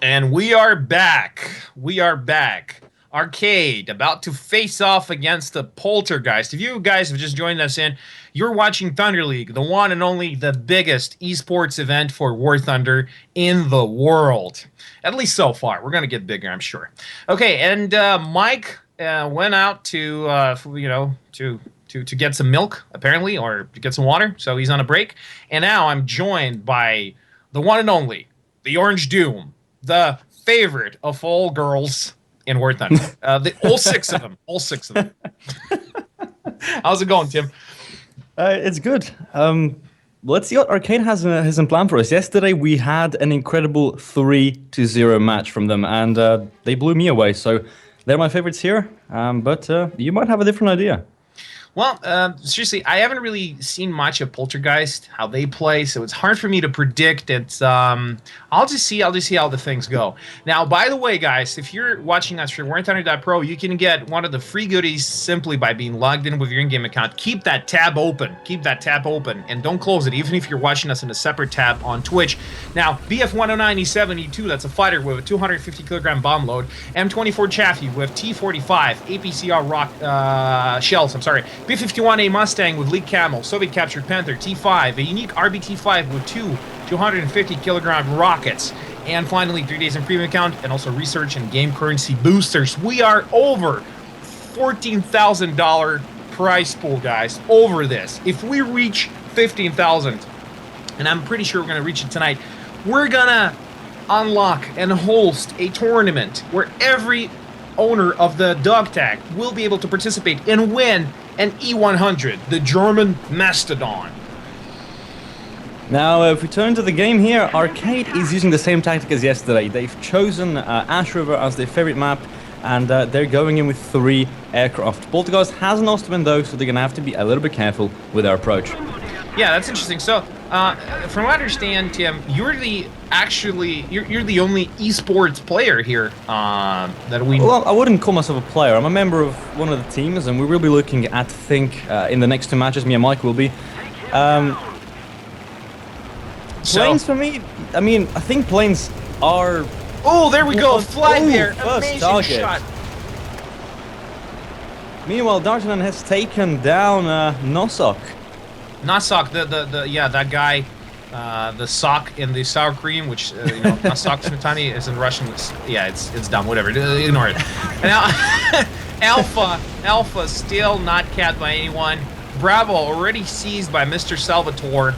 And we are back. We are back. Arcade about to face off against the Poltergeist. If you guys have just joined us in, you're watching Thunder League, the one and only, the biggest esports event for War Thunder in the world. At least so far. We're going to get bigger, I'm sure. Okay, and Mike went out to get some milk, apparently, or to get some water, so he's on a break. And now I'm joined by the one and only, the Orange Doom, the favorite of all girls in War Thunder. All six of them. All six of them. How's it going, Tim? It's good. Let's see what Arcade has in plan for us. Yesterday, we had an incredible 3-0 match from them, and they blew me away. So they're my favorites here, but you might have a different idea. Well, seriously, I haven't really seen much of Poltergeist, how they play, so it's hard for me to predict. It's I'll just see how the things go. Now, by the way, guys, if you're watching us for Warthunder.pro, you can get one of the free goodies simply by being logged in with your in-game account. Keep that tab open. Keep that tab open, and don't close it, even if you're watching us in a separate tab on Twitch. Now, BF-109E7E2, that's a fighter with a 250-kilogram bomb load. M24 Chaffee with T-45 APCR rock shells. I'm sorry. B-51A Mustang with League Camel, Soviet-captured Panther, T-5, a unique RB-T-5 with two 250-kilogram rockets, and finally 3 days in premium account, and also research and game currency boosters. We are over $14,000 prize pool, guys, over this. If we reach 15,000, and I'm pretty sure we're going to reach it tonight, we're going to unlock and host a tournament where every owner of the dog tag will be able to participate and win an E100, the German Mastodon. Now, if we turn to the game here, Arcade is using the same tactic as yesterday. They've chosen Ash River as their favorite map, and they're going in with 3 aircraft. Poltergeist has an Ostwind though, so they're going to have to be a little bit careful with their approach. Yeah, that's interesting. So, from what I understand, Tim, you're the only esports player here that we. Well, I wouldn't call myself a player. I'm a member of one of the teams, and we will be looking at, I think, in the next 2 matches, me and Mike will be. Planes for me, I mean, I think planes are. Oh, there we go! Fly there! Amazing target. Shot. Meanwhile, D'Artagnan has taken down Nosok. Nosok, that guy, the sock in the sour cream, which Nosok Smetani is in Russian. Yeah, it's dumb. Whatever, ignore it. Now, Alpha still not capped by anyone. Bravo already seized by Mr. Salvatore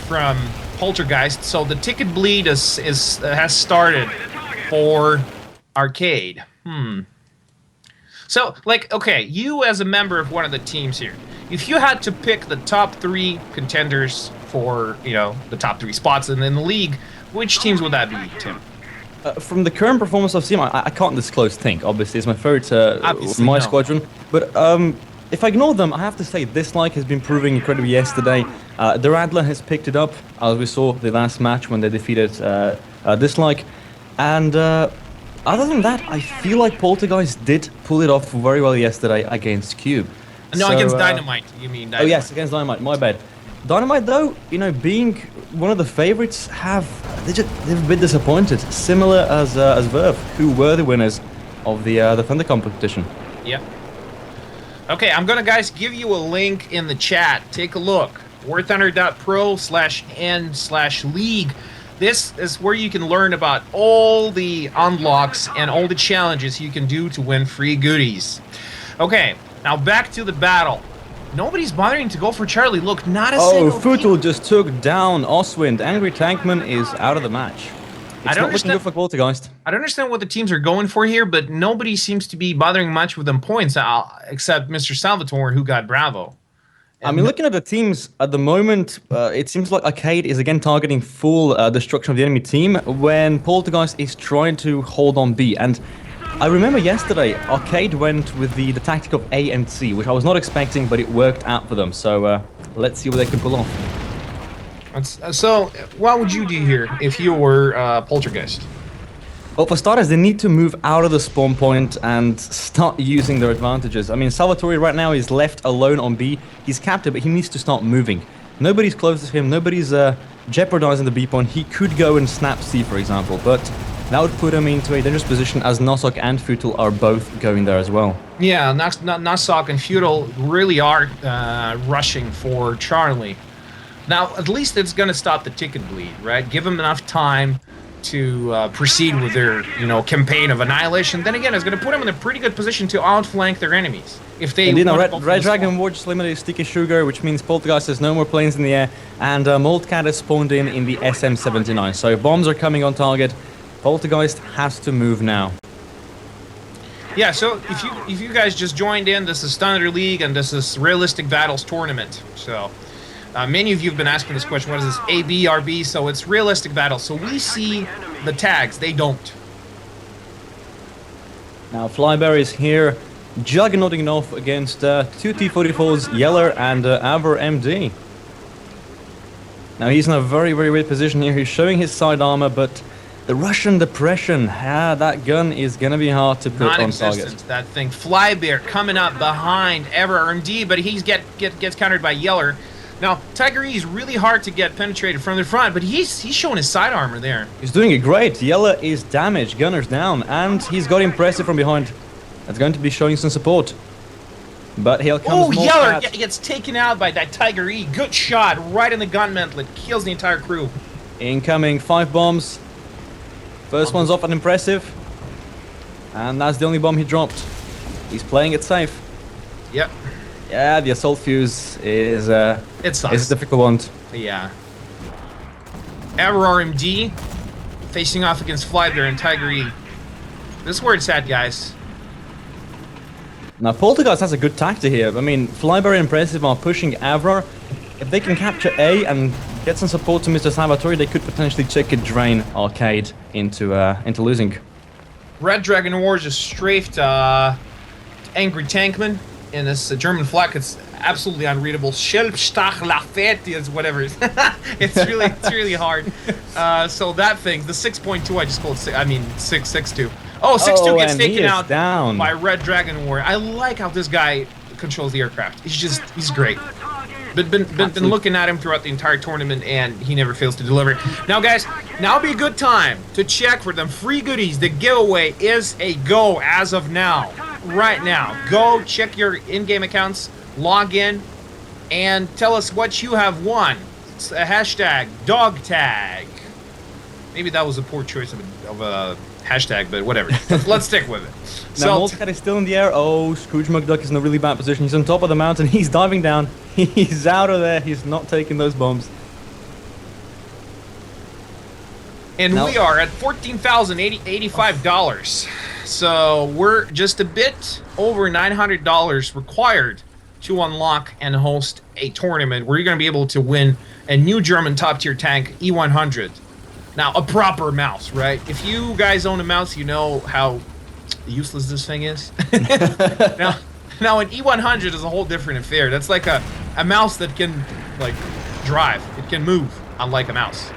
from Poltergeist. So the ticket bleed has started for Arcade. So, okay, you as a member of one of the teams here, if you had to pick the top 3 contenders for, the top 3 spots in the league, which teams would that be, Tim? From the current performance I've seen, I can't disclose Think. Obviously, it's my favorite, my squadron. But if I ignore them, I have to say Dislike has been proving incredibly yesterday. The Rattler has picked it up, as we saw the last match when they defeated Dislike. And other than that, I feel like Poltergeist did pull it off very well yesterday against Cube. No, against Dynamite, you mean Dynamite. Oh yes, against Dynamite, my bad. Dynamite though, being one of the favorites, they've been disappointed. Similar as Verve, who were the winners of the Thunder competition. Yep. Okay, I'm gonna, guys, give you a link in the chat. Take a look. Warthunder.pro/n/league. This is where you can learn about all the unlocks and all the challenges you can do to win free goodies. Okay, now back to the battle. Nobody's bothering to go for Charlie. Look, not a single Futul just took down Oswind. Angry Tankman is out of the match. It's not looking good for Poltergeist. I don't understand what the teams are going for here, but nobody seems to be bothering much with them points, except Mr. Salvatore, who got Bravo. I mean, looking at the teams at the moment, it seems like Arcade is again targeting full destruction of the enemy team when Poltergeist is trying to hold on B. And I remember yesterday, Arcade went with the tactic of A and C, which I was not expecting, but it worked out for them. So let's see what they can pull off. So, what would you do here if you were Poltergeist? Well, for starters, they need to move out of the spawn point and start using their advantages. I mean, Salvatore right now is left alone on B. He's captured, but he needs to start moving. Nobody's close to him. Nobody's jeopardizing the B point. He could go and snap C, for example, but that would put him into a dangerous position as Nosok and Futul are both going there as well. Yeah, Nosok and Feudal really are rushing for Charlie. Now, at least it's going to stop the ticket bleed, right? Give them enough time to proceed with their, campaign of annihilation. Then again, it's going to put them in a pretty good position to outflank their enemies. If they Red Dragon War just eliminated Sticky Sugar, which means Poltergeist has no more planes in the air, and Moldcat has spawned in the SM-79. So bombs are coming on target. Poltergeist has to move now. Yeah, so if you guys just joined in, this is Thunder League, and this is Realistic Battles Tournament. So many of you have been asking this question, what is this, A, B, R, B? So it's Realistic Battles. So we see the tags, they don't. Now Flybear is here, juggernauting off against two T-44s, Yeller and Avor MD. Now he's in a very, very weird position here. He's showing his side armor, but the Russian depression, that gun is gonna be hard to put on target. That thing. Flybear coming up behind Ever RMD, but he gets countered by Yeller. Now, Tiger E is really hard to get penetrated from the front, but he's showing his side armor there. He's doing it great. Yeller is damaged, Gunner's down, and he's got impressive from behind. That's going to be showing some support. But here comes Yeller gets taken out by that Tiger E. Good shot, right in the gun mantlet. Kills the entire crew. Incoming 5 bombs. First one's off and impressive. And that's the only bomb he dropped. He's playing it safe. Yep. Yeah, the assault fuse is it sucks. It's a difficult one. Yeah. Ever RMD facing off against Flybear and Tiger E. This is where it's at, guys. Now, Poltergeist has a good tactic here. I mean, Flybear and Impressive are pushing Avror. If they can capture A and get some support to Mr. Salvatore, they could potentially ticket drain Arcade into losing. Red Dragon War just strafed Angry Tankman in this German flag. It's absolutely unreadable. Schelpstach Lafette is whatever. It's really hard. So that thing, the 6.2, I just called 6.62. Oh, 6.2 gets taken out down by Red Dragon War. I like how this guy controls the aircraft. He's great. Been looking at him throughout the entire tournament, and he never fails to deliver. Now, guys, now would be a good time to check for them free goodies. The giveaway is a go as of now. Right now. Go check your in-game accounts, log in, and tell us what you have won. It's a hashtag dog tag. Maybe that was a poor choice of a hashtag, but whatever. Let's stick with it. Now, Moldcat is still in the air. Oh, Scrooge McDuck is in a really bad position. He's on top of the mountain. He's diving down. He's out of there. He's not taking those bombs. And we are at $14,085. So we're just a bit over $900 required to unlock and host a tournament where you're going to be able to win a new German top-tier tank, E100. Now, a proper mouse, right? If you guys own a mouse, you know how useless this thing is. Now, an E100 is a whole different affair. That's like a mouse that can, drive. It can move, unlike a mouse.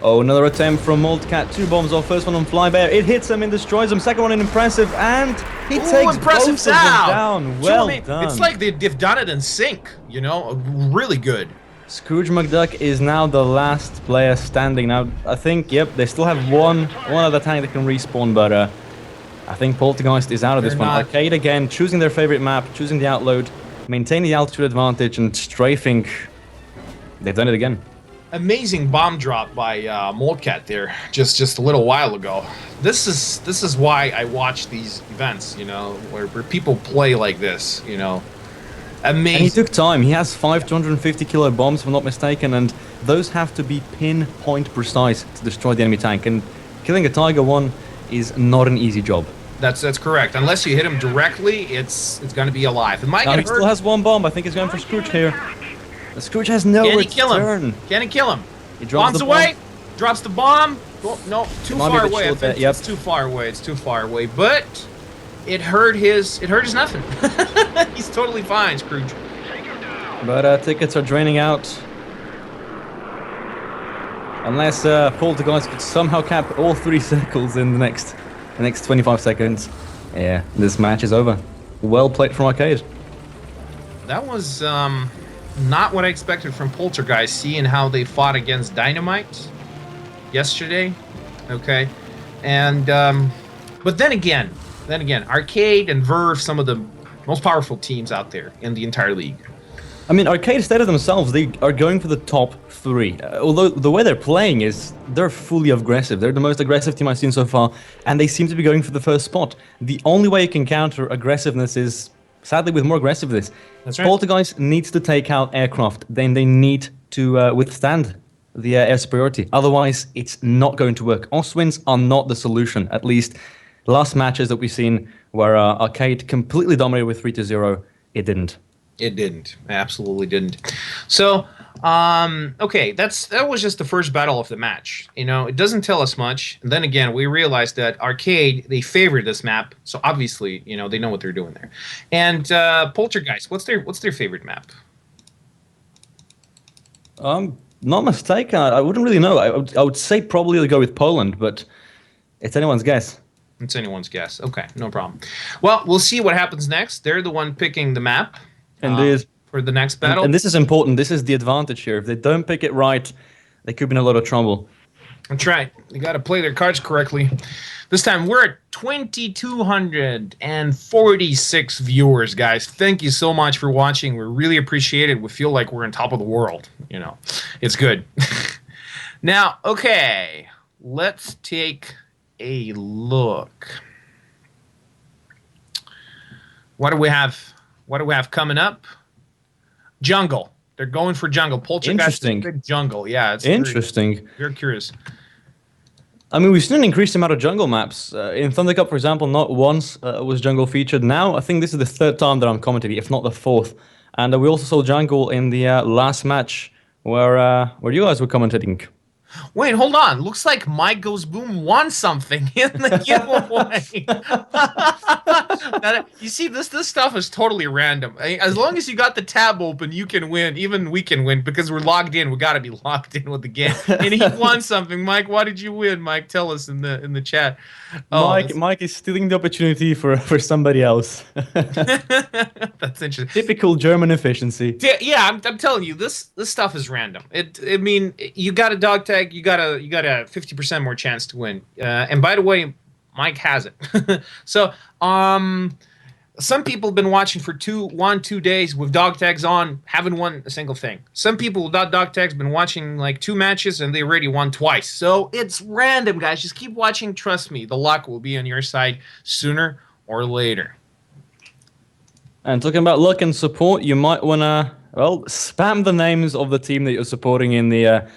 Oh, another attempt from Moldcat. 2 bombs off. First one on Flybear. It hits him and destroys him. Second one in Impressive, and he takes both of them down. Well done. It's like they've done it in sync, really good. Scrooge McDuck is now the last player standing. Now, I think, yep, they still have one other tank that can respawn, but I think Poltergeist is out of this one. Arcade again, choosing their favorite map, choosing the outload, maintaining the altitude advantage, and strafing. They've done it again. Amazing bomb drop by Moldcat there, just a little while ago. This is why I watch these events, where people play like this, Amazing. And he took time. He has 5 250 kilo bombs, if I'm not mistaken, and those have to be pinpoint precise to destroy the enemy tank. And killing a Tiger 1 is not an easy job. That's correct. Unless you hit him directly, it's going to be alive. It might get hurt. He still has 1 bomb. I think he's going for Scrooge here. The Scrooge has no return. Can he kill him? He drops the away. Drops the bomb. Oh, no, too far away. I think yep. It's too far away. It's too far away. But it hurt his nothing. He's totally fine, Scrooge. But tickets are draining out. Unless Poltergeist could somehow cap all 3 circles in the next 25 seconds. Yeah, this match is over. Well played from Arcade. That was not what I expected from Poltergeist, seeing how they fought against Dynamite yesterday. Okay. And but then again, Arcade and Verve, some of the most powerful teams out there in the entire league. I mean, Arcade stated themselves they are going for the top 3. Although the way they're playing is they're fully aggressive. They're the most aggressive team I've seen so far, and they seem to be going for the first spot. The only way you can counter aggressiveness is, sadly, with more aggressiveness. That's right. Poltergeist needs to take out aircraft. Then they need to withstand the air superiority. Otherwise, it's not going to work. Oswins are not the solution. At least, last matches that we've seen where Arcade completely dominated with 3-0, it didn't. It didn't. Absolutely didn't. So, okay, that was just the first battle of the match. You know, it doesn't tell us much. And then again, we realized that Arcade, they favored this map, so obviously, you know, they know what they're doing there. And Poltergeist, what's their favorite map? Not mistaken. I wouldn't really know. I would say probably go with Poland, but it's anyone's guess. It's anyone's guess. Okay, no problem. Well, we'll see what happens next. They're the one picking the map. Indeed. For the next battle. And this is important. This is the advantage here. If they don't pick it right, they could be in a lot of trouble. That's right. They got to play their cards correctly. This time we're at 2,246 viewers, guys. Thank you so much for watching. We really appreciate it. We feel like we're on top of the world. You know, it's good. Now, okay, let's take a look. What do we have? What do we have coming up? Jungle. They're going for jungle. Poltergeist is a big jungle. Yeah, it's interesting. Very curious. I mean, we've seen an increased amount of jungle maps. In Thunder Cup, for example, not once was jungle featured. Now, I think this is the 3rd time that I'm commenting, if not the 4th. And we also saw jungle in the last match where you guys were commentating. Wait, hold on. Looks like Mike Goes Boom won something in the giveaway. You see, this stuff is totally random. As long as you got the tab open, you can win. Even we can win because we're logged in. We got to be logged in with the game. And he won something. Mike, what did you win? Mike, tell us in the chat. Oh, Mike is stealing the opportunity for somebody else. That's interesting. Typical German efficiency. Yeah, I'm telling you, this stuff is random. I mean, you got a dog tag. You got a 50% more chance to win. And by the way, Mike has it. So, some people have been watching for 2 days with dog tags on, haven't won a single thing. Some people without dog tags been watching like 2 matches and they already won twice. So it's random, guys. Just keep watching. Trust me, the luck will be on your side sooner or later. And talking about luck and support, you might want to, well, spam the names of the team that you're supporting in the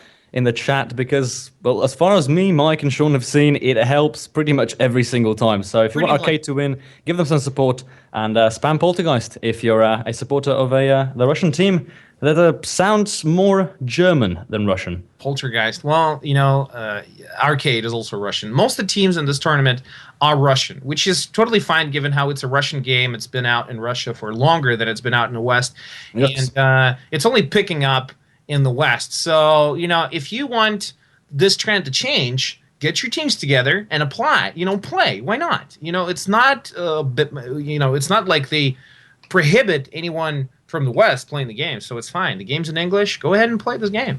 chat because, well, as far as me, Mike, and Sean have seen, it helps pretty much every single time. So if you want Arcade to win, give them some support and spam Poltergeist if you're a supporter of the Russian team that sounds more German than Russian. Poltergeist. Well, you know, Arcade is also Russian. Most of the teams in this tournament are Russian, which is totally fine given how it's a Russian game. It's been out in Russia for longer than it's been out in the West. Yes. And it's only picking up in the West. So, you know, if you want this trend to change, get your teams together and apply. You know, play. Why not? You know, it's not it's not like they prohibit anyone from the West playing the game, so it's fine. The game's in English. Go ahead and play this game.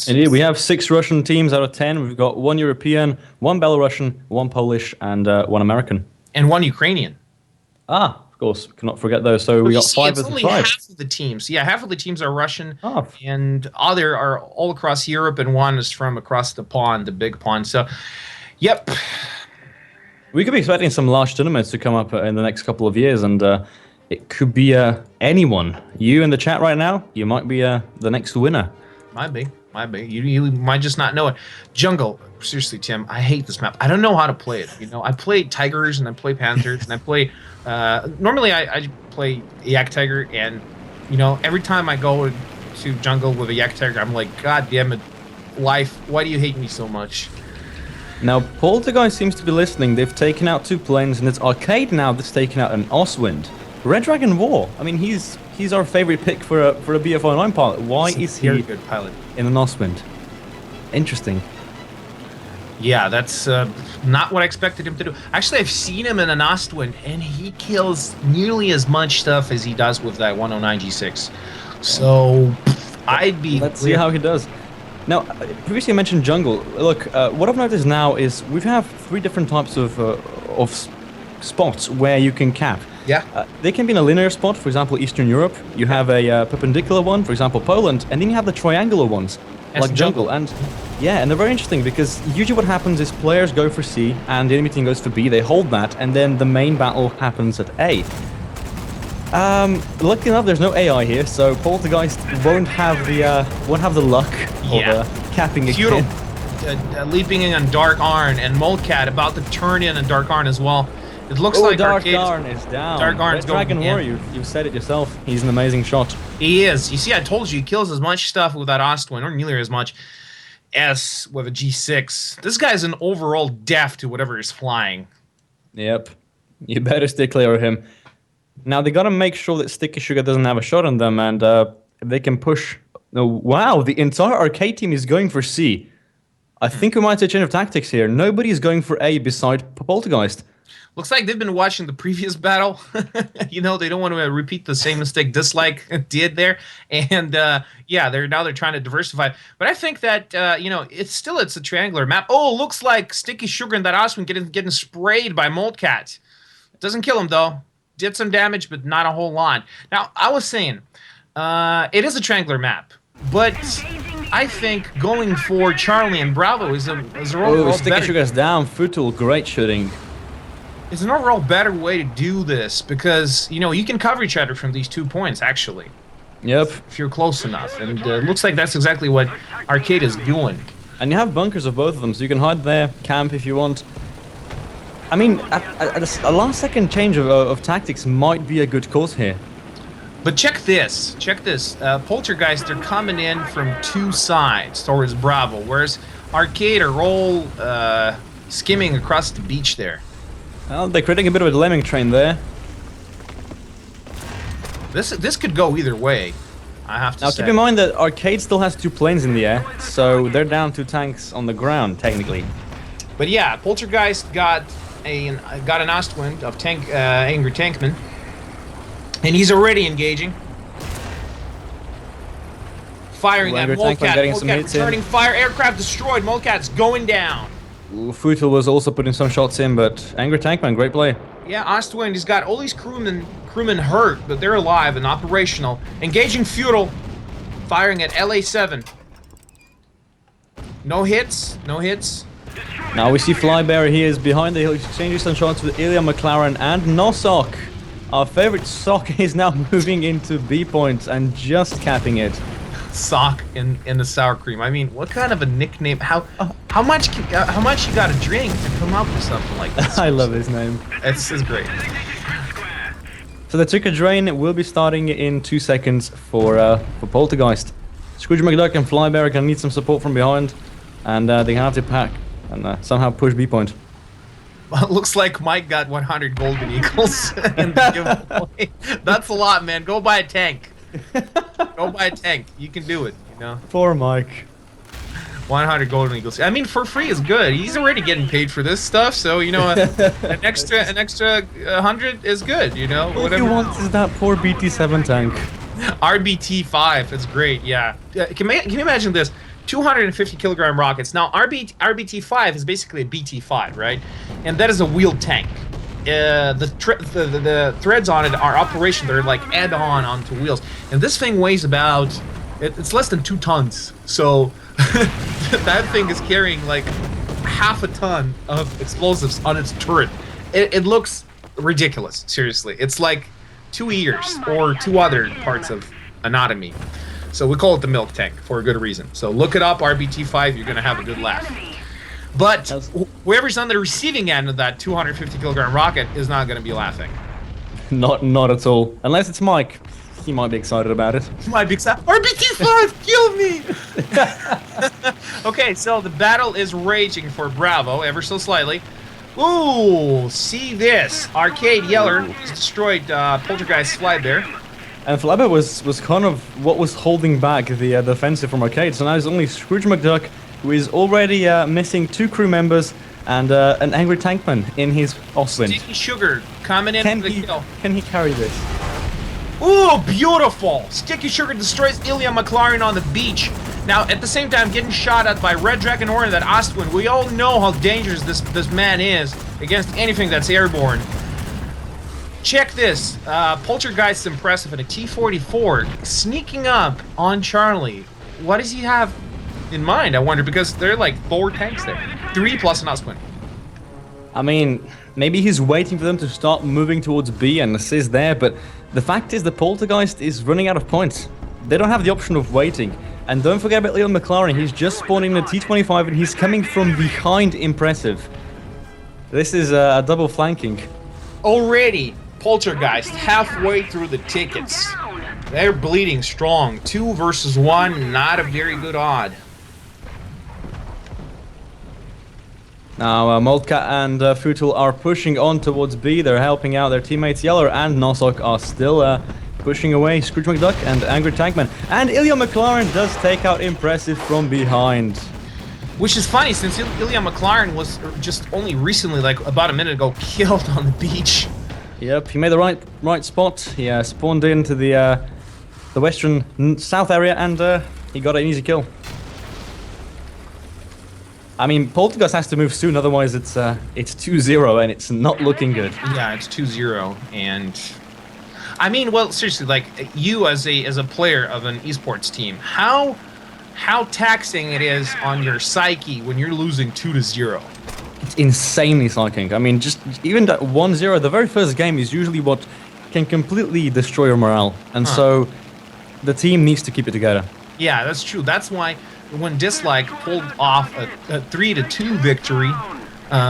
Indeed, we have 6 Russian teams out of 10. We've got 1 European, 1 Belarusian, 1 Polish, and 1 American. And 1 Ukrainian. Ah, of course, cannot forget those. So we got 5 of the 5. It's only half of the teams. Yeah, half of the teams are Russian, and other are all across Europe, and 1 is from across the pond, the big pond. So, yep. We could be expecting some large tournaments to come up in the next couple of years, and it could be anyone. You in the chat right now, you might be the next winner. Might be. You might just not know it. Jungle. Seriously, Tim, I hate this map. I don't know how to play it. You know, I play Tigers and I play Panthers and I play. Normally, I play Yak Tiger, and you know, every time I go to jungle with a Yak Tiger, I'm like, God damn it, life! Why do you hate me so much? Now, Poltergeist seems to be listening. They've taken out 2 planes, and it's Arcade now that's taken out an Oswind. Red Dragon War. I mean, he's our favorite pick for a BF09 pilot. Why is he very good pilot in an Oswind? Interesting. Yeah, that's not what I expected him to do. Actually, I've seen him in an Ostwind, and he kills nearly as much stuff as he does with that 109 G6. So, I'd be... Let's see how he does. Now, previously I mentioned jungle. Look, what I've noticed now is we have 3 different types of spots where you can cap. Yeah. They can be in a linear spot, for example, Eastern Europe. You have a perpendicular one, for example, Poland, and then you have the triangular ones, like jungle. And yeah, and they're very interesting because usually what happens is players go for C and the enemy team goes for B. They hold that, and then the main battle happens at A. Luckily enough, there's no AI here, so Poltergeist won't have the luck of capping Feudal, again. leaping in on Dark Arn, and Moldcat about to turn in on Dark Arn as well. It looks like Dark Arn is down. Dark Arn's going Dragon Warrior, you said it yourself. He's an amazing shot. He is. You see, I told you, he kills as much stuff with that Ostwind, or nearly as much as with a G6. This guy's an overall deaf to whatever is flying. Yep. You better stay clear of him. Now, they gotta make sure that Sticky Sugar doesn't have a shot on them, and if they can push... Oh, wow, the entire arcade team is going for C. I think we might see a change of tactics here. Nobody is going for A beside Poltergeist. Looks like they've been watching the previous battle. You know, they don't want to repeat the same mistake Dislike did there. And yeah, they're trying to diversify. But I think that you know, it's a triangular map. Oh, looks like Sticky Sugar and that Osman getting sprayed by Moldcat. Doesn't kill him though. Did some damage, but not a whole lot. Now, I was saying, it is a triangular map, but I think going for Charlie and Bravo is a overall Sticky Sugar's down. Futul, great shooting. It's an overall better way to do this because, you know, you can cover each other from these 2 points, actually. Yep. If you're close enough. And it looks like that's exactly what Arcade is doing. And you have bunkers of both of them, so you can hide there, camp if you want. I mean, a last-second change of tactics might be a good course here. But check this. Check this. Poltergeist, they're coming in from 2 sides towards Bravo, whereas Arcade are all skimming across the beach there. Well, they're creating a bit of a lemming train there. This could go either way, I have to say. Now, keep in mind that Arcade still has 2 planes in the air, so they're down 2 tanks on the ground, technically. But yeah, Poltergeist got an Ostwind of Angry Tankman, and he's already engaging. Firing at Moldcat, returning fire, aircraft destroyed, Moldcat's going down. Futul was also putting some shots in, but Angry Tankman, great play. Yeah, Ostwind, he's got all these crewmen hurt, but they're alive and operational. Engaging Feudal, firing at LA7. No hits, no hits. Now we see Flybearer, he is behind the hill, exchanging some shots with Ilya McLaren and Nosok. Our favorite Sock is now moving into B points and just capping it. Sock in the sour cream. I mean, what kind of a nickname? How much you got to drink to come up with something like this? I love his name. It's great. So the Ticker Drain will be starting in 2 seconds for Poltergeist. Scrooge McDuck and Flybear are gonna need some support from behind, and they're gonna have to pack and somehow push B point. Well, it looks like Mike got 100 golden eagles in the giveaway. That's a lot, man. Go buy a tank. Go buy a tank. You can do it, you know. Poor Mike. 100 golden eagles. I mean, for free is good. He's already getting paid for this stuff, so you know, an extra 100 is good. You know, all he wants is that poor BT7 tank. RBT5 is great. Yeah. Can you imagine this? 250 kilogram rockets. Now, RBT5 is basically a BT5, right? And that is a wheeled tank. The threads on it are operational. They're like add-on onto wheels. And this thing weighs about... It's less than 2 tons. So that thing is carrying like half a ton of explosives on its turret. It looks ridiculous, seriously. It's like 2 ears or 2 other parts of anatomy. So we call it the milk tank for a good reason. So look it up, RBT5, you're going to have a good laugh. But whoever's on the receiving end of that 250 kilogram rocket is not going to be laughing. Not at all. Unless it's Mike. He might be excited about it. He might be excited. RBT5, kill me! Okay, so the battle is raging for Bravo, ever so slightly. Ooh, see this. Arcade Yeller destroyed Poltergeist Flybear. And Flybear was kind of what was holding back the offensive from Arcade. So now it's only Scrooge McDuck, who is already missing 2 crew members and an Angry Tankman in his Ostwind. Sticky Sugar coming in for the kill. Can he carry this? Ooh, beautiful! Sticky Sugar destroys Ilya McLaren on the beach. Now, at the same time, getting shot at by Red Dragon Orin, that Ostwind. We all know how dangerous this man is against anything that's airborne. Check this. Poltergeist is impressive in a T-44, sneaking up on Charlie. What does he have in mind, I wonder? Because there are like 4 tanks there. 3 plus an Ostwind. I mean, maybe he's waiting for them to start moving towards B and assist there, but the fact is the Poltergeist is running out of points. They don't have the option of waiting. And don't forget about Leon McLaren, he's just spawning in a T-25 and he's coming from behind impressive. This is a double flanking. Already, Poltergeist halfway through the tickets. They're bleeding strong. 2 versus 1, not a very good odd. Now, Moldcat and Futul are pushing on towards B. They're helping out their teammates. Yeller and Nosok are still pushing away Scrooge McDuck and Angry Tankman. And Ilya McLaren does take out Impressive from behind. Which is funny, since Ilya McLaren was just only recently, like about a minute ago, killed on the beach. Yep, he made the right spot. He spawned into the western south area and he got an easy kill. I mean, Poltergeist has to move soon, otherwise it's 2-0 and it's not looking good. Yeah, it's 2-0, and I mean, well, seriously, like you as a player of an esports team, how taxing it is on your psyche when you're losing 2-0. It's insanely psyching. I mean, just even that 1-0, the very first game is usually what can completely destroy your morale, and so the team needs to keep it together. Yeah, that's true. That's why when Dislike pulled off a 3-2 victory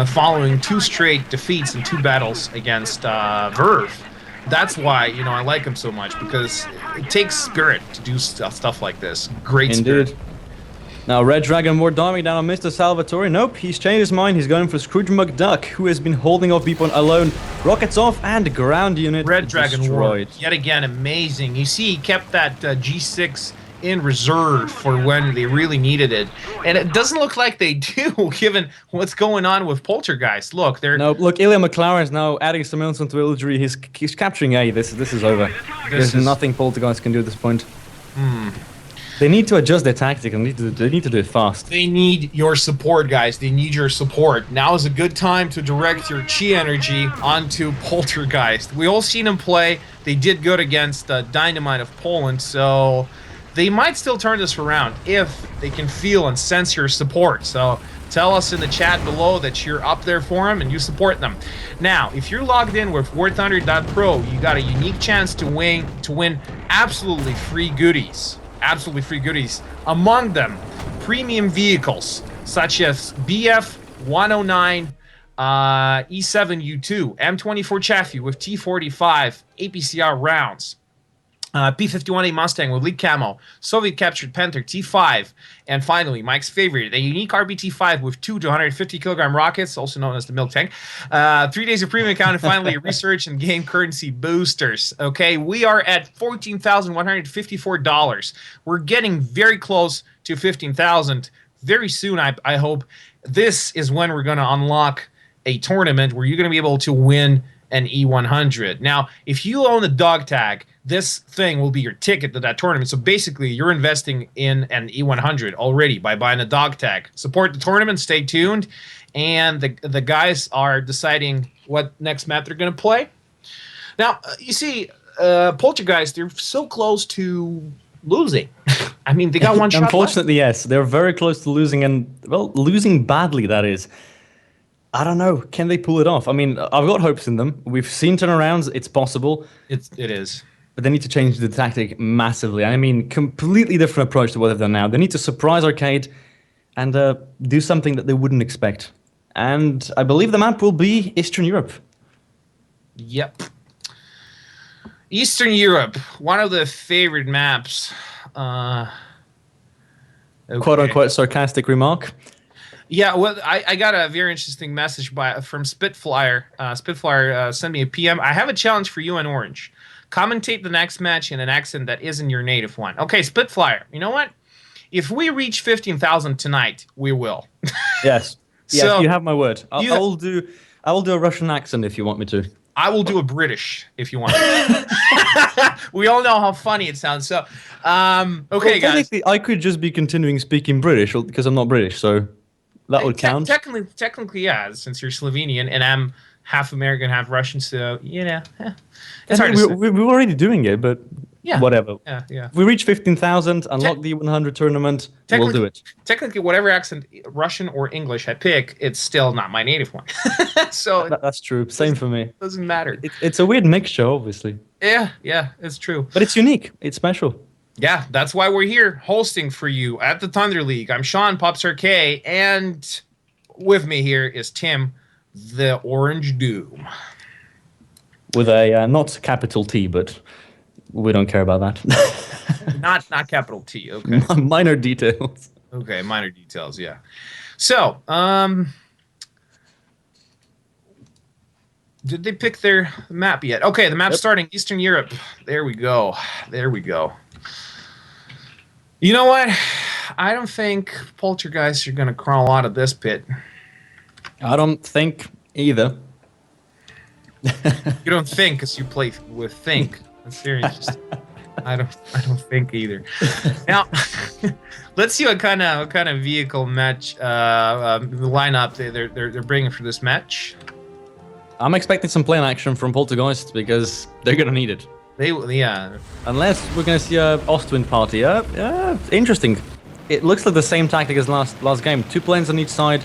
following 2 straight defeats in 2 battles against Verve, that's why, you know, I like him so much, because it takes spirit to do stuff like this. Great Indeed. Spirit. Now, Red Dragon more diving down on Mr. Salvatore. Nope, he's changed his mind. He's going for Scrooge McDuck, who has been holding off Beepon alone. Rockets off and ground unit Red Dragon destroyed. War, yet again, amazing. You see, he kept that G6 in reserve for when they really needed it, and it doesn't look like they do, given what's going on with Poltergeist. Look, they're look, Ilya McLaren is now adding some insult to Illusory. He's capturing A. This is over. There's nothing Poltergeist can do at this point. They need to adjust their tactic and they need to do it fast. They need your support, guys. They need your support. Now is a good time to direct your chi energy onto Poltergeist. We all seen them play. They did good against Dynamite of Poland, so they might still turn this around if they can feel and sense your support. So tell us in the chat below that you're up there for them and you support them. Now, if you're logged in with Warthunder.pro, you got a unique chance to win absolutely free goodies. Absolutely free goodies. Among them, premium vehicles such as BF 109 E7U2, M24 Chaffee with T45 APCR rounds, P51A Mustang with lead camo, Soviet captured Panther T5, and finally, Mike's favorite, a unique RBT5 with 2 250 kilogram rockets, also known as the milk tank, 3 days of premium account, and finally, research and game currency boosters. Okay, we are at $14,154. We're getting very close to 15,000 very soon, I hope. This is when we're going to unlock a tournament where you're going to be able to win an E100. Now, if you own a dog tag, this thing will be your ticket to that tournament. So basically, you're investing in an E100 already by buying a dog tag. Support the tournament, stay tuned, and the guys are deciding what next map they're going to play. Now, you see, Poltergeist, they're so close to losing. I mean, they got one shot Unfortunately, left. yes. They're very close to losing, and, well, losing badly, that is. I don't know. Can they pull it off? I mean, I've got hopes in them. We've seen turnarounds. It's possible. It is. But they need to change the tactic massively. I mean, completely different approach to what they've done now. They need to surprise Arcade and do something that they wouldn't expect. And I believe the map will be Eastern Europe. Yep. Eastern Europe, one of the favorite maps. Okay. Quote-unquote sarcastic remark. Yeah, well, I got a very interesting message from Spitfire. Spitfire sent me a PM. I have a challenge for you and Orange. Commentate the next match in an accent that isn't your native one. Okay, Spitfire, you know what? If we reach 15,000 tonight, we will. Yes. Yes, So, you have my word. I will do a Russian accent if you want me to. I will do a British if you want. We all know how funny it sounds. So, okay, guys. I could just be continuing speaking British because I'm not British, so that would count. Technically, yeah, since you're Slovenian and I'm half American, half Russian, so it's hard to say. We're already doing it, but whatever. Yeah. If we reach 15,000, unlock the 100 tournament, we'll do it. Technically, whatever accent, Russian or English I pick, it's still not my native one. So that's true. Same for me. Doesn't matter. It's a weird mixture, obviously. Yeah, it's true. But it's unique. It's special. Yeah, that's why we're here hosting for you at the Thunder League. I'm Sean PopsRK, and with me here is Tim, the Orange Doom. With a not capital T, but we don't care about that. not capital T. Okay. Minor details. Okay, minor details. Yeah. So, did they pick their map yet? Okay, the map's starting Eastern Europe. There we go. You know what? I don't think Poltergeist are going to crawl out of this pit. I don't think either. You don't think because you play with think. I'm serious. I don't think either. Now, let's see what kind of vehicle match lineup they're bringing for this match. I'm expecting some plane action from Poltergeist because they're gonna need it. Unless we're gonna see a Ostwind party. Interesting. It looks like the same tactic as last game. 2 planes on each side,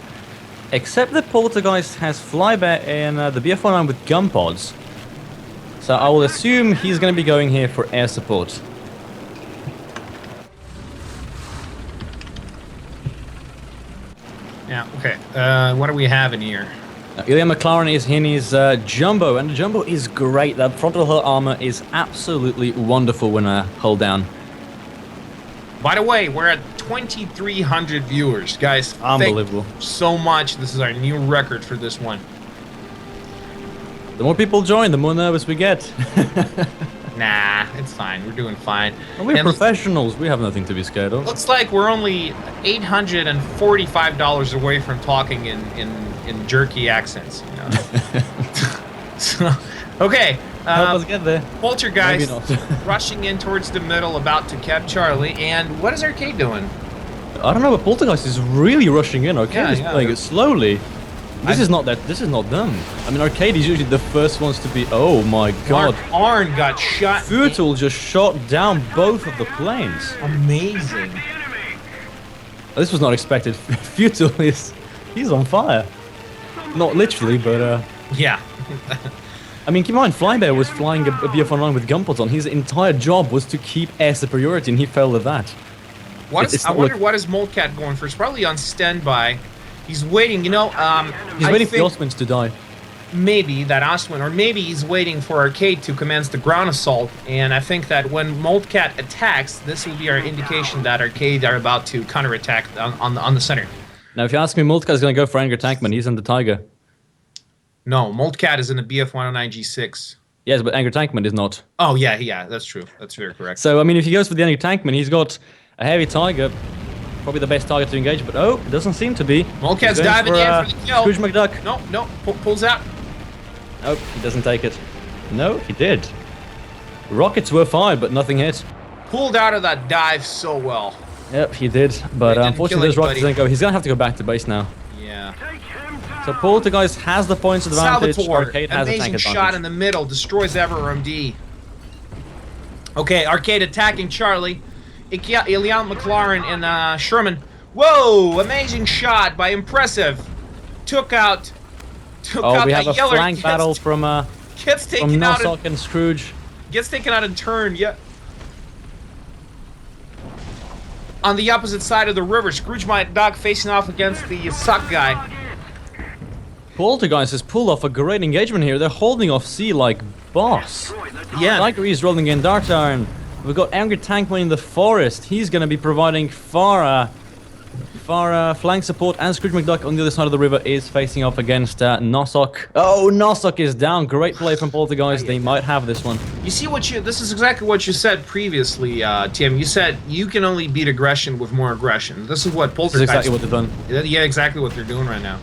except that Poltergeist has flyback in the BF-19 with gun pods. So I will assume he's gonna be going here for air support. Yeah. Okay. What do we have in here? Ilya McLaren is in his Jumbo, and the Jumbo is great. That frontal hull armor is absolutely wonderful when hull down. By the way, we're at 2,300 viewers, guys. Unbelievable. Thank you so much. This is our new record for this one. The more people join, the more nervous we get. Nah, it's fine. We're doing fine. We're professionals. We have nothing to be scared of. Looks like we're only $845 away from talking in jerky accents. You know? So, okay. Help us get there. Poltergeist rushing in towards the middle, about to cap Charlie. And what is Arcade doing? I don't know, but Poltergeist is really rushing in. Arcade is playing it slowly. This is not them. I mean, Arcade is usually the first ones to be. Oh my god. Arn got shot. Futul just shot down both of the planes. Amazing. This was not expected. Futul he's on fire. Not literally, but yeah. I mean, keep in mind, Flybear was flying a BF-19 with gun pods on. His entire job was to keep air superiority, and he failed at that. I wonder what is Moltcat going for? It's probably on standby. He's waiting, he's waiting for the Ostwinds to die. Maybe that Ostwind, or maybe he's waiting for Arcade to commence the ground assault. And I think that when Moltcat attacks, this will be our indication that Arcade are about to counterattack on the center. Now, if you ask me, Moltcat is going to go for Angry Tankman. He's in the Tiger. No, Moltcat is in the BF-109 G6. Yes, but Angry Tankman is not. Oh, yeah, that's true. That's very correct. So, I mean, if he goes for the Angry Tankman, he's got a heavy Tiger. Probably the best target to engage, but it doesn't seem to be. Moltcat's diving in for the kill. Scrooge McDuck. No, pulls out. Nope, he doesn't take it. No, he did. Rockets were fired, but nothing hit. Pulled out of that dive so well. Yep, he did, but unfortunately those rockets didn't go. He's gonna have to go back to base now. Yeah. So Poltergeist has the points advantage. Salvatore, Arcade has a tank amazing advantage. shot in the middle, destroys EverMD. Okay, Arcade attacking Charlie. Ilya McLaren and Sherman. Whoa! Amazing shot by Impressive. Took out we have a flank battle from Nosok and Scrooge. Gets taken out in turn. Yeah. On the opposite side of the river, Scrooge McDuck facing off against the suck guy. Poltergeist has pulled off a great engagement here. They're holding off C like boss. Yeah. Tiger is rolling in Dart Iron. We've got Angry Tankman in the forest. He's going to be providing far flank support, and Scrooge McDuck on the other side of the river is facing off against Nosok. Oh, Nosok is down. Great play from Poltergeist. They might have this one. You see this is exactly what you said previously, Tim. You said you can only beat aggression with more aggression. This is what Poltergeist. This is exactly what they've done. Yeah, exactly what they're doing right now.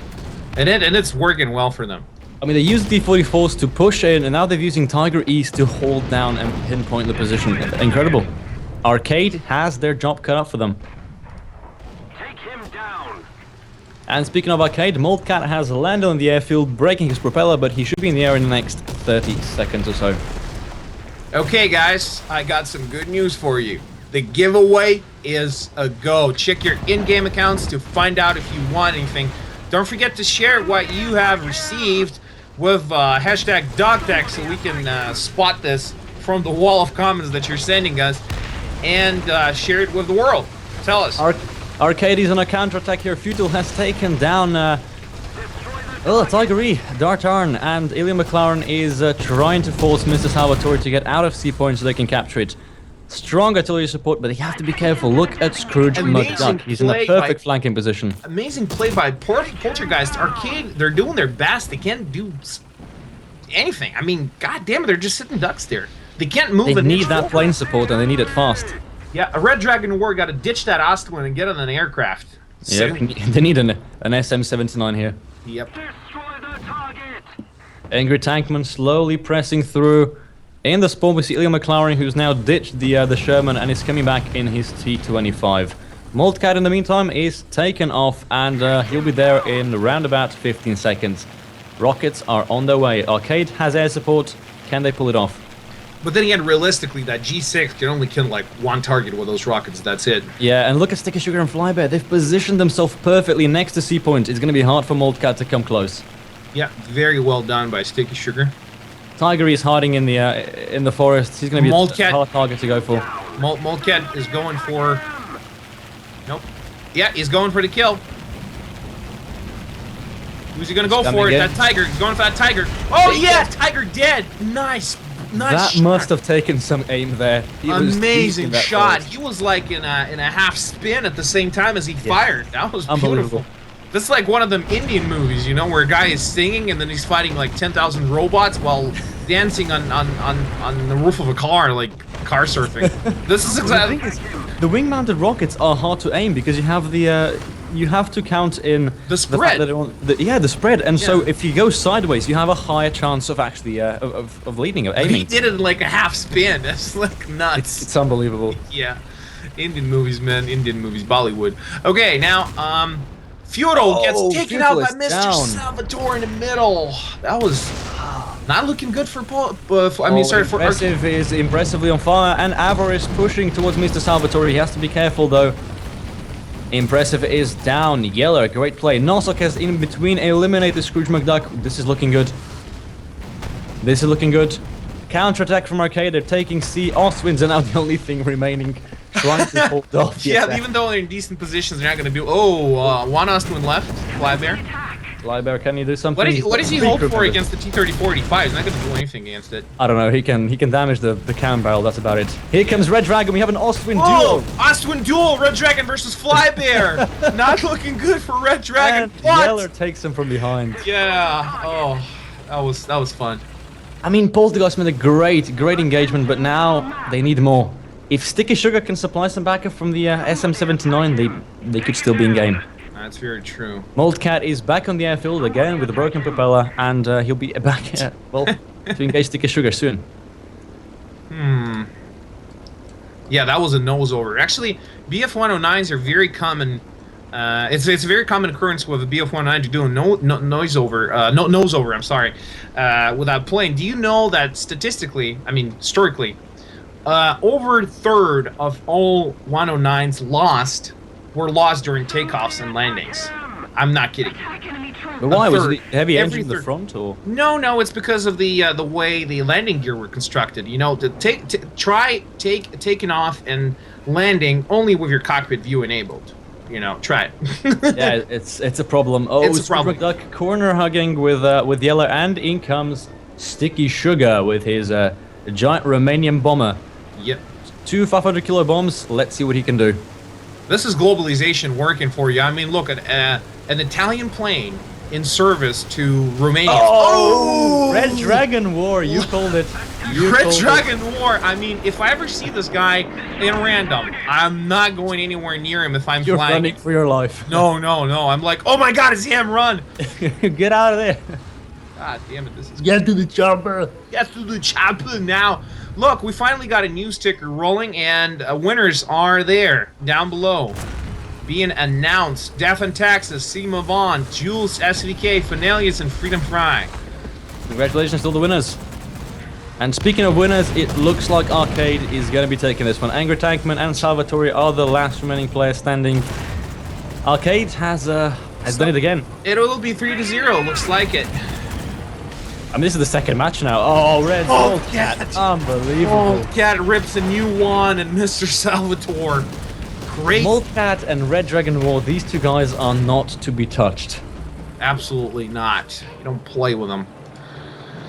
And it's working well for them. I mean, they used D44s to push in, and now they're using Tiger East to hold down and pinpoint the position. Incredible. Arcade has their job cut out for them. Take him down. And speaking of Arcade, Moldcat has landed on the airfield, breaking his propeller, but he should be in the air in the next 30 seconds or so. Okay, guys, I got some good news for you. The giveaway is a go. Check your in-game accounts to find out if you want anything. Don't forget to share what you have received with hashtag DogTech so we can spot this from the wall of comments that you're sending us and share it with the world. Tell us. Arcade is on a counterattack here. Futile has taken down Tiger E, Dart Arn, and Ilya McLaren is trying to force Mr. Salvatore to get out of C point so they can capture it. Strong artillery support, but they have to be careful. Look at Scrooge McDuck. He's in a perfect flanking position. Amazing play by Poltergeist. Arcade, they're doing their best. They can't do anything. I mean, god damn it, they're just sitting ducks there. They can't move. They need that plane support, and they need it fast. Yeah, a Red Dragon War got to ditch that Ostwind and get on an aircraft. Yep, they need an SM-79 here. Yep. Destroy the target. Angry Tankman slowly pressing through. In the spawn, we see Ilya McLaren, who's now ditched the Sherman and is coming back in his T-25. Moldcat, in the meantime, is taken off, and he'll be there in around about 15 seconds. Rockets are on their way. Arcade has air support. Can they pull it off? But then again, realistically, that G6 can only kill like one target with those rockets. That's it. Yeah, and look at Sticky Sugar and Flybear. They've positioned themselves perfectly next to C point. It's going to be hard for Moldcat to come close. Yeah, very well done by Sticky Sugar. Tiger is hiding in the forest. He's going to be a hard target to go for. Moldcat is going for... Nope. Yeah, he's going for the kill. Who's he going to go for? That Tiger. He's going for that Tiger. Oh, yeah! Tiger dead! Nice. Nice that must have taken some aim there. Amazing shot. He was like in a half spin at the same time as he fired. That was beautiful. That's like one of them Indian movies, you know, where a guy is singing and then he's fighting like 10,000 robots while dancing on the roof of a car, like car surfing. This is exactly... The wing-mounted rockets are hard to aim because you have the... you have to count in the spread. The spread, and so if you go sideways, you have a higher chance of actually of leading, of aiming. He did it in like a half spin. That's like nuts. It's unbelievable. Yeah, Indian movies, man. Indian movies, Bollywood. Okay, now Feudal gets taken out by Mr. Salvatore in the middle. That was not looking good for Paul. Impressive is impressively on fire, and Avor is pushing towards Mr. Salvatore. He has to be careful though. Impressive is down. Yeller, great play. Nosok has in between eliminated Scrooge McDuck. This is looking good. This is looking good. Counter-attack from Arcade. They're taking C. Ostwinds are now the only thing remaining. Trying to hold off. Yeah, even though they're in decent positions, they're not going to do... Oh, one Ostwind left. Flybear. Flybear, can you do something? What does he hold for against the T-30-45? He's not going to do anything against it. I don't know. He can damage the cannon barrel. That's about it. Here comes Red Dragon. We have an Ostwind duel. Ostwind duel. Red Dragon versus Flybear. Not looking good for Red Dragon. And Yeller takes him from behind. Yeah. Oh, that was fun. I mean, Poltergeist made a great engagement, but now they need more. If Sticky Sugar can supply some backup from the SM-79, they could still be in game. That's very true. Moldcat is back on the airfield again with a broken propeller, and he'll be back, to engage Sticky Sugar soon. Yeah, that was a nose over. Actually, BF-109s are very common. It's a very common occurrence with a BF-109 to do a nose over. I'm sorry, without plane. Do you know that statistically, I mean historically, over a third of all 109s were lost during takeoffs and landings? I'm not kidding. But why? Was it heavy engine in the front, or? No, it's because of the way the landing gear were constructed. You know, taking off and landing only with your cockpit view enabled. You know, try it. Yeah, it's a problem. Oh, it's a problem. Duck corner hugging with Yeller, and in comes Sticky Sugar with his giant Romanian bomber. Yep. 2 500-kilo bombs. Let's see what he can do. This is globalization working for you. I mean, look at an Italian plane in service to Romania. Oh! Red Dragon War. You called it. Red Dragon War. I mean, if I ever see this guy in random, I'm not going anywhere near him if I'm You're flying. running for your life. No. I'm like, oh my God, it's him. Run. Get out of there. God damn it, this is... Get to the chopper. Get to the chopper now. Look, we finally got a news ticker rolling, and winners are there, down below. Being announced. Death and Taxes, Seema Vaughn, Jules, SVK, Finalius, and Freedom Fry. Congratulations to all the winners. And speaking of winners, it looks like Arcade is going to be taking this one. Angry Tankman and Salvatore are the last remaining players standing. Arcade has done it again. It will be 3-0, looks like it. I mean, this is the second match now. Oh, Red Cat. Unbelievable. Cat rips a new one, and Mr. Salvatore. Great. Moltcat and Red Dragon War, these two guys are not to be touched. Absolutely not. You don't play with them.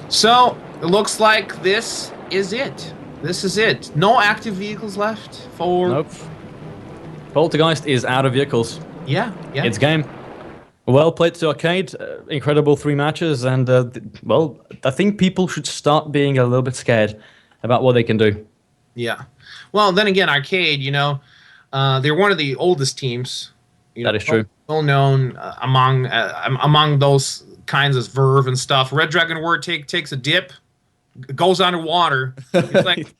So, it looks like this is it. This is it. No active vehicles left for... Nope. Poltergeist is out of vehicles. Yeah. It's game. Well played to Arcade. Incredible 3 matches, and well, I think people should start being a little bit scared about what they can do. Yeah. Well, then again, Arcade, you know, they're one of the oldest teams. That is true. Well known among those kinds of Verve and stuff. Red Dragon War takes a dip, goes underwater. He's like,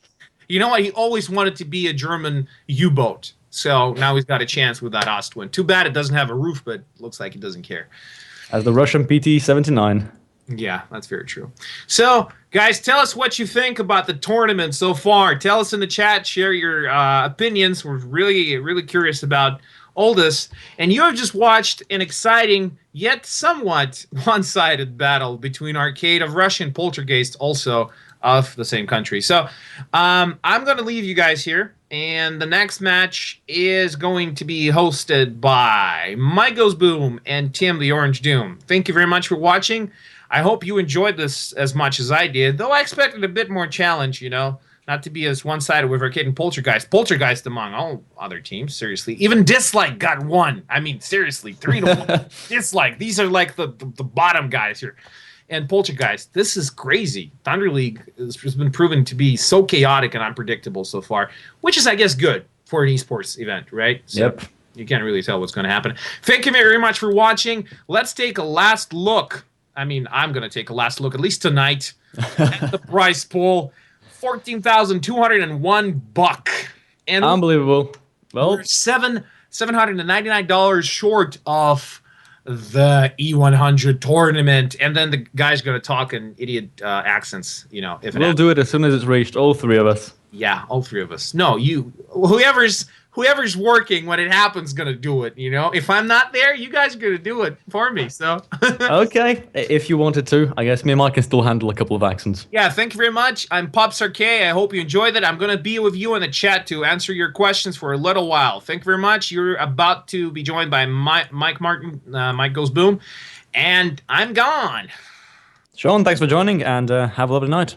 you know what? He always wanted to be a German U-boat. So now he's got a chance with that Ostwind. Too bad it doesn't have a roof, but looks like it doesn't care. As the Russian PT-79. Yeah, that's very true. So, guys, tell us what you think about the tournament so far. Tell us in the chat. Share your opinions. We're really, really curious about all this. And you have just watched an exciting, yet somewhat one-sided battle between Arcade of Russia and Poltergeist, also of the same country. So, I'm going to leave you guys here. And the next match is going to be hosted by Mike Goes Boom and Tim the Orange Doom. Thank you very much for watching. I hope you enjoyed this as much as I did, though I expected a bit more challenge, you know, not to be as one-sided with Arcade and Poltergeist. Poltergeist among all other teams, seriously. Even Dislike got 1. I mean, seriously, 3-1. Dislike. These are like the bottom guys here. And Poltergeist, this is crazy. Thunder League has been proven to be so chaotic and unpredictable so far, which is, I guess, good for an esports event, right? So yep. You can't really tell what's going to happen. Thank you very much for watching. Let's take a last look. I mean, I'm going to take a last look, at least tonight, at the prize pool. $14,201. And unbelievable. Well, we're $799 short of the E100 tournament, and then the guy's gonna talk in idiot accents, you know. If we'll do it as soon as it's reached, all 3 of us. Yeah, all 3 of us. No, you, whoever's working when it happens, gonna do it. You know, if I'm not there, you guys are gonna do it for me. So okay, if you wanted to, I guess me and Mike can still handle a couple of accents. Yeah, thank you very much. I'm Pops Arcade. I hope you enjoyed it. I'm gonna be with you in the chat to answer your questions for a little while. Thank you very much. You're about to be joined by Mike Martin, Mike Goes Boom, and I'm gone. Sean, thanks for joining, and have a lovely night.